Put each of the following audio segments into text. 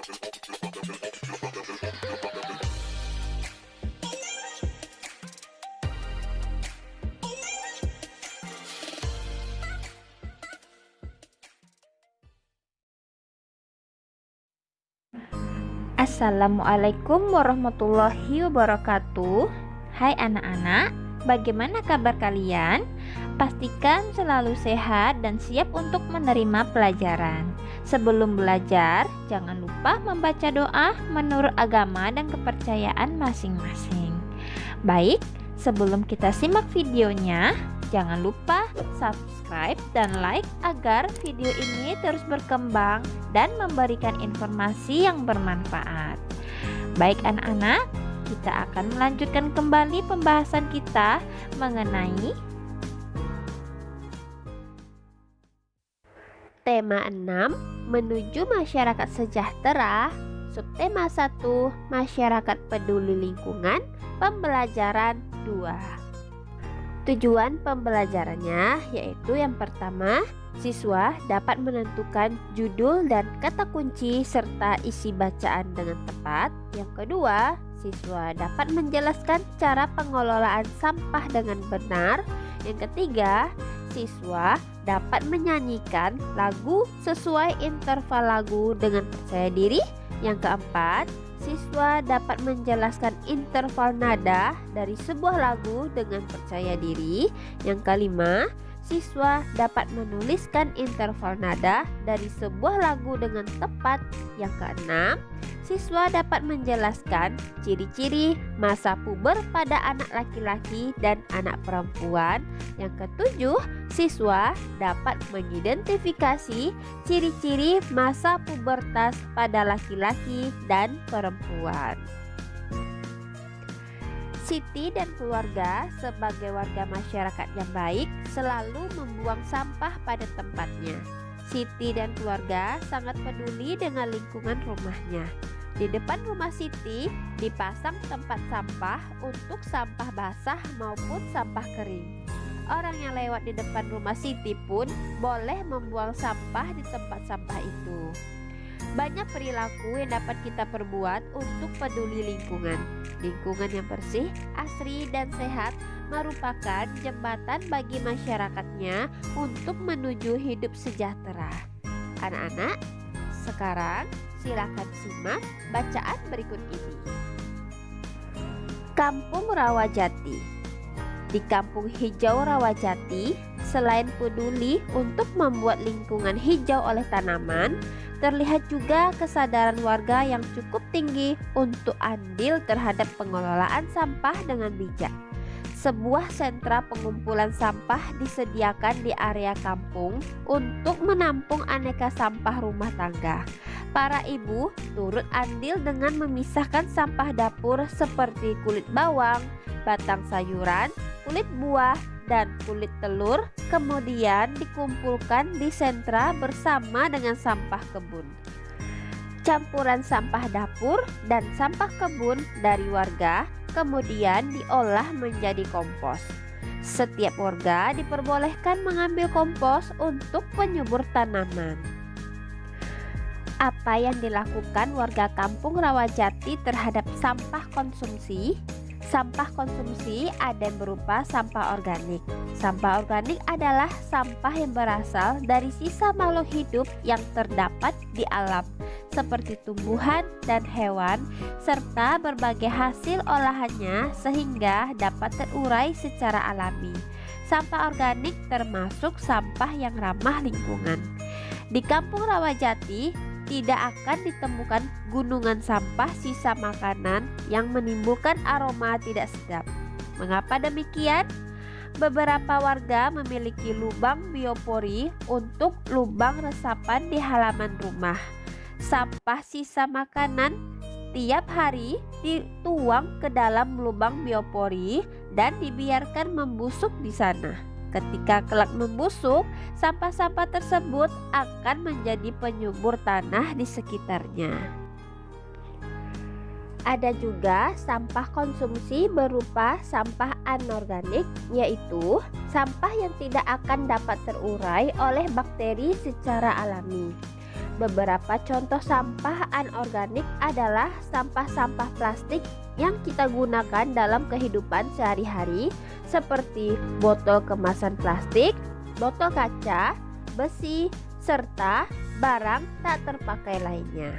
Assalamualaikum warahmatullahi wabarakatuh. Hai anak-anak, bagaimana kabar kalian? Pastikan selalu sehat dan siap untuk menerima pelajaran. Sebelum belajar, jangan lupa membaca doa menurut agama dan kepercayaan masing-masing. Baik, sebelum kita simak videonya, jangan lupa subscribe dan like agar video ini terus berkembang dan memberikan informasi yang bermanfaat. Baik anak-anak, kita akan melanjutkan kembali pembahasan kita mengenai tema 6, menuju masyarakat sejahtera. Subtema 1, masyarakat peduli lingkungan, pembelajaran 2. Tujuan pembelajarannya yaitu yang pertama, siswa dapat menentukan judul dan kata kunci serta isi bacaan dengan tepat. Yang kedua, siswa dapat menjelaskan cara pengelolaan sampah dengan benar. Yang ketiga, siswa dapat menyanyikan lagu sesuai interval lagu dengan percaya diri. Yang keempat, siswa dapat menjelaskan interval nada dari sebuah lagu dengan percaya diri. Yang kelima, siswa dapat menuliskan interval nada dari sebuah lagu dengan tepat. Yang keenam, siswa dapat menjelaskan ciri-ciri masa puber pada anak laki-laki dan anak perempuan. Yang ketujuh, siswa dapat mengidentifikasi ciri-ciri masa pubertas pada laki-laki dan perempuan. Siti dan keluarga sebagai warga masyarakat yang baik selalu membuang sampah pada tempatnya. Siti dan keluarga sangat peduli dengan lingkungan rumahnya. Di depan rumah Siti dipasang tempat sampah untuk sampah basah maupun sampah kering. Orang yang lewat di depan rumah Siti pun boleh membuang sampah di tempat sampah itu. Banyak perilaku yang dapat kita perbuat untuk peduli lingkungan. Lingkungan yang bersih, asri, dan sehat merupakan jembatan bagi masyarakatnya untuk menuju hidup sejahtera. Anak-anak, sekarang silakan simak bacaan berikut ini. Kampung Rawajati. Di Kampung Hijau Rawajati, selain peduli untuk membuat lingkungan hijau oleh tanaman, terlihat juga kesadaran warga yang cukup tinggi untuk andil terhadap pengelolaan sampah dengan bijak. Sebuah sentra pengumpulan sampah disediakan di area kampung untuk menampung aneka sampah rumah tangga. Para ibu turut andil dengan memisahkan sampah dapur seperti kulit bawang, batang sayuran, kulit buah, dan kulit telur, kemudian dikumpulkan di sentra bersama dengan sampah kebun. Campuran sampah dapur dan sampah kebun dari warga kemudian diolah menjadi kompos. Setiap warga diperbolehkan mengambil kompos untuk penyubur tanaman. Apa yang dilakukan warga Kampung Rawajati terhadap sampah konsumsi? Sampah konsumsi ada yang berupa sampah organik. Sampah organik adalah sampah yang berasal dari sisa makhluk hidup yang terdapat di alam, seperti tumbuhan dan hewan, serta berbagai hasil olahannya sehingga dapat terurai secara alami. Sampah organik termasuk sampah yang ramah lingkungan. Di Kampung Rawajati tidak akan ditemukan gunungan sampah sisa makanan yang menimbulkan aroma tidak sedap. Mengapa demikian? Beberapa warga memiliki lubang biopori untuk lubang resapan di halaman rumah. Sampah sisa makanan tiap hari dituang ke dalam lubang biopori dan dibiarkan membusuk di sana. Ketika kelak membusuk, sampah-sampah tersebut akan menjadi penyubur tanah di sekitarnya. Ada juga sampah konsumsi berupa sampah anorganik, yaitu sampah yang tidak akan dapat terurai oleh bakteri secara alami. Beberapa contoh sampah anorganik adalah sampah-sampah plastik yang kita gunakan dalam kehidupan sehari-hari seperti botol kemasan plastik, botol kaca, besi, serta barang tak terpakai lainnya.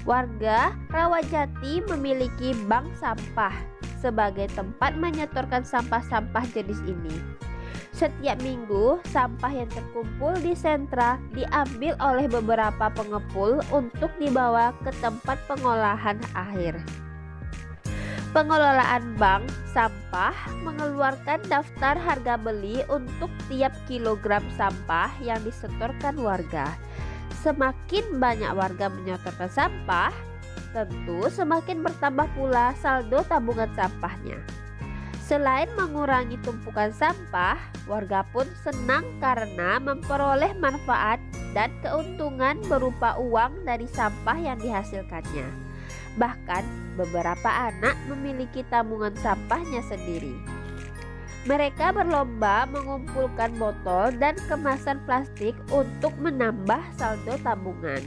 Warga Rawajati memiliki bank sampah sebagai tempat menyetorkan sampah-sampah jenis ini. Setiap minggu, sampah yang terkumpul di sentra diambil oleh beberapa pengepul untuk dibawa ke tempat pengolahan akhir. Pengelolaan bank sampah mengeluarkan daftar harga beli untuk tiap kilogram sampah yang disetorkan warga. Semakin banyak warga menyetorkan sampah, tentu semakin bertambah pula saldo tabungan sampahnya. Selain mengurangi tumpukan sampah, warga pun senang karena memperoleh manfaat dan keuntungan berupa uang dari sampah yang dihasilkannya. Bahkan beberapa anak memiliki tabungan sampahnya sendiri. Mereka berlomba mengumpulkan botol dan kemasan plastik untuk menambah saldo tabungan.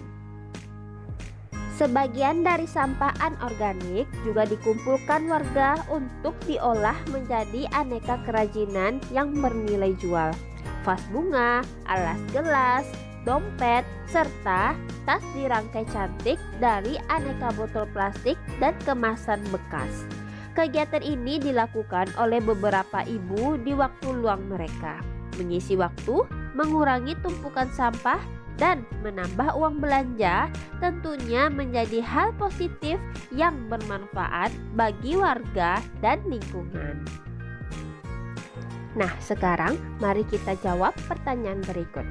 Sebagian dari sampah anorganik juga dikumpulkan warga untuk diolah menjadi aneka kerajinan yang bernilai jual. Vas bunga, alas gelas, dompet, serta tas dirangkai cantik dari aneka botol plastik dan kemasan bekas. Kegiatan ini dilakukan oleh beberapa ibu di waktu luang mereka, mengisi waktu, mengurangi tumpukan sampah, dan menambah uang belanja tentunya menjadi hal positif yang bermanfaat bagi warga dan lingkungan. Nah, sekarang mari kita jawab pertanyaan berikut.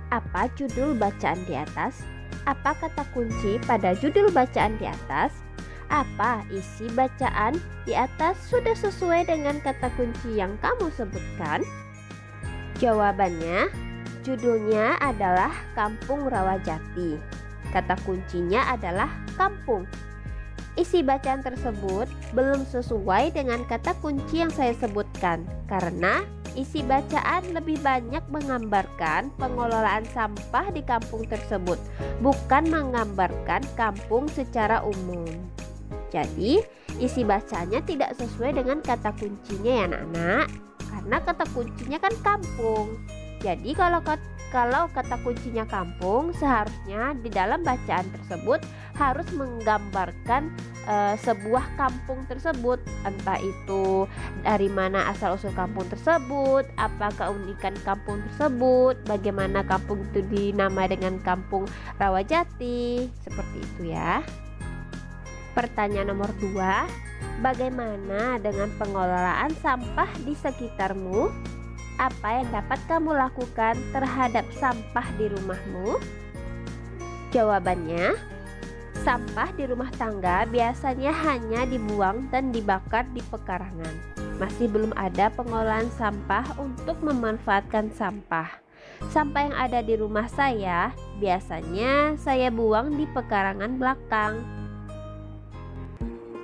Apa judul bacaan di atas? Apa kata kunci pada judul bacaan di atas? Apa isi bacaan di atas sudah sesuai dengan kata kunci yang kamu sebutkan? Jawabannya, judulnya adalah Kampung Rawajati. Kata kuncinya adalah kampung. Isi bacaan tersebut belum sesuai dengan kata kunci yang saya sebutkan karena isi bacaan lebih banyak menggambarkan pengelolaan sampah di kampung tersebut, bukan menggambarkan kampung secara umum. Jadi, isi bacanya tidak sesuai dengan kata kuncinya ya anak-anak, karena kata kuncinya kan kampung. Jadi kalau kata kuncinya kampung, seharusnya di dalam bacaan tersebut harus menggambarkan sebuah kampung tersebut, entah itu dari mana asal-usul kampung tersebut, apa keunikan kampung tersebut, bagaimana kampung itu dinamai dengan Kampung Rawajati, seperti itu ya. Pertanyaan nomor 2, bagaimana dengan pengelolaan sampah di sekitarmu? Apa yang dapat kamu lakukan terhadap sampah di rumahmu? Jawabannya, sampah di rumah tangga biasanya hanya dibuang dan dibakar di pekarangan. Masih belum ada pengolahan sampah untuk memanfaatkan sampah. Sampah yang ada di rumah saya biasanya saya buang di pekarangan belakang.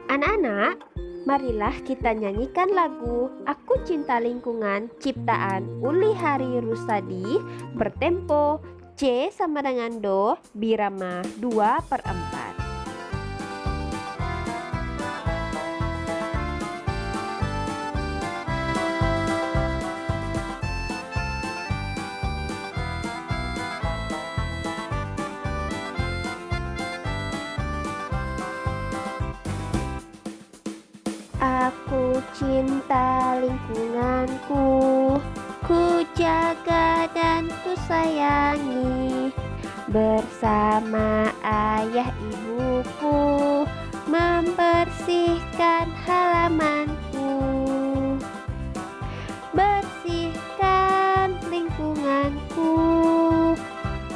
Anak-anak, marilah kita nyanyikan lagu Aku Cinta Lingkungan ciptaan Uli Hari Rusadi bertempo C sama dengan Do, birama 2/4. Aku cinta lingkunganku, ku jaga dan ku sayangi. Bersama ayah ibuku membersihkan halamanku. Bersihkan lingkunganku,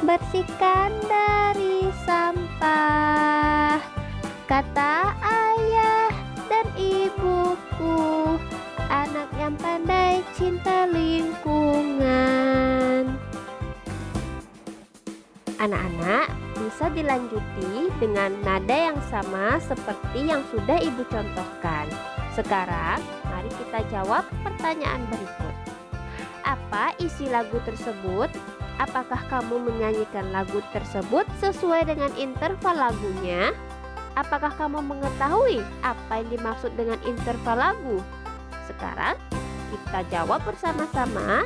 bersihkan dari sampah. Kata ayah dan ibuku, anak yang pandai cinta lingkungan. Anak-anak bisa dilanjuti dengan nada yang sama seperti yang sudah ibu contohkan. Sekarang mari kita jawab pertanyaan berikut. Apa isi lagu tersebut? Apakah kamu menyanyikan lagu tersebut sesuai dengan interval lagunya? Apakah kamu mengetahui apa yang dimaksud dengan interval lagu? Sekarang kita jawab bersama-sama.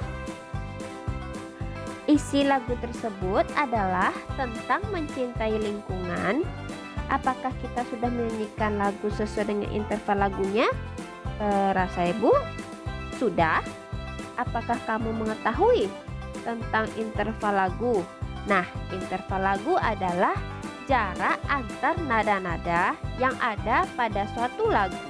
Isi lagu tersebut adalah tentang mencintai lingkungan. Apakah kita sudah menyanyikan lagu sesuai dengan interval lagunya? Rasa ibu sudah. Apakah kamu mengetahui tentang interval lagu? Nah, interval lagu adalah jarak antar nada-nada yang ada pada suatu lagu.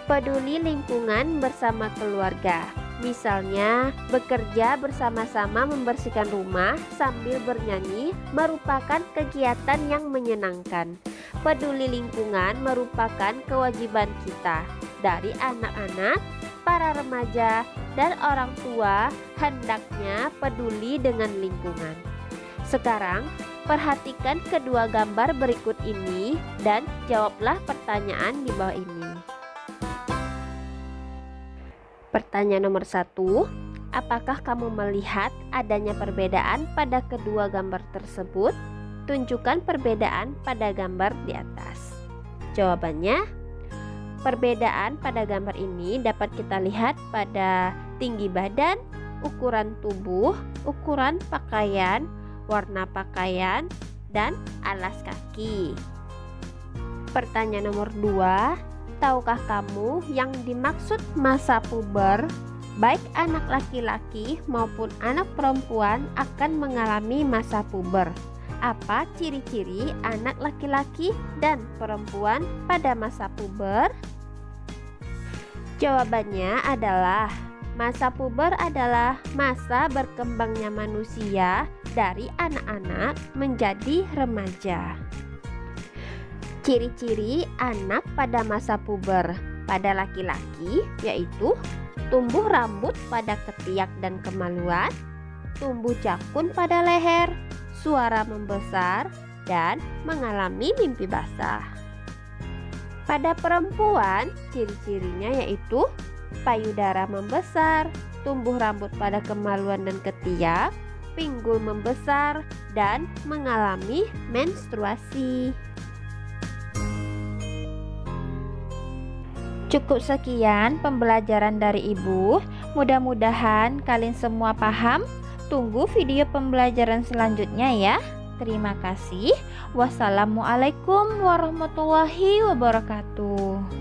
Peduli lingkungan bersama keluarga. Misalnya, bekerja bersama-sama membersihkan rumah sambil bernyanyi merupakan kegiatan yang menyenangkan. Peduli lingkungan merupakan kewajiban kita. Dari anak-anak, para remaja, dan orang tua hendaknya peduli dengan lingkungan. Sekarang, perhatikan kedua gambar berikut ini dan jawablah pertanyaan di bawah ini. Pertanyaan nomor 1, apakah kamu melihat adanya perbedaan pada kedua gambar tersebut? Tunjukkan perbedaan pada gambar di atas. Jawabannya, perbedaan pada gambar ini dapat kita lihat pada tinggi badan, ukuran tubuh, ukuran pakaian, warna pakaian, dan alas kaki. Pertanyaan nomor 2, tahukah kamu yang dimaksud masa puber? Baik anak laki-laki maupun anak perempuan akan mengalami masa puber. Apa ciri-ciri anak laki-laki dan perempuan pada masa puber? Jawabannya adalah masa puber adalah masa berkembangnya manusia dari anak-anak menjadi remaja. Ciri-ciri anak pada masa puber pada laki-laki yaitu tumbuh rambut pada ketiak dan kemaluan, tumbuh jakun pada leher, suara membesar, dan mengalami mimpi basah. Pada perempuan, ciri-cirinya yaitu payudara membesar, tumbuh rambut pada kemaluan dan ketiak, pinggul membesar, dan mengalami menstruasi. Cukup sekian pembelajaran dari Ibu. Mudah-mudahan kalian semua paham. Tunggu video pembelajaran selanjutnya ya. Terima kasih. Wassalamualaikum warahmatullahi wabarakatuh.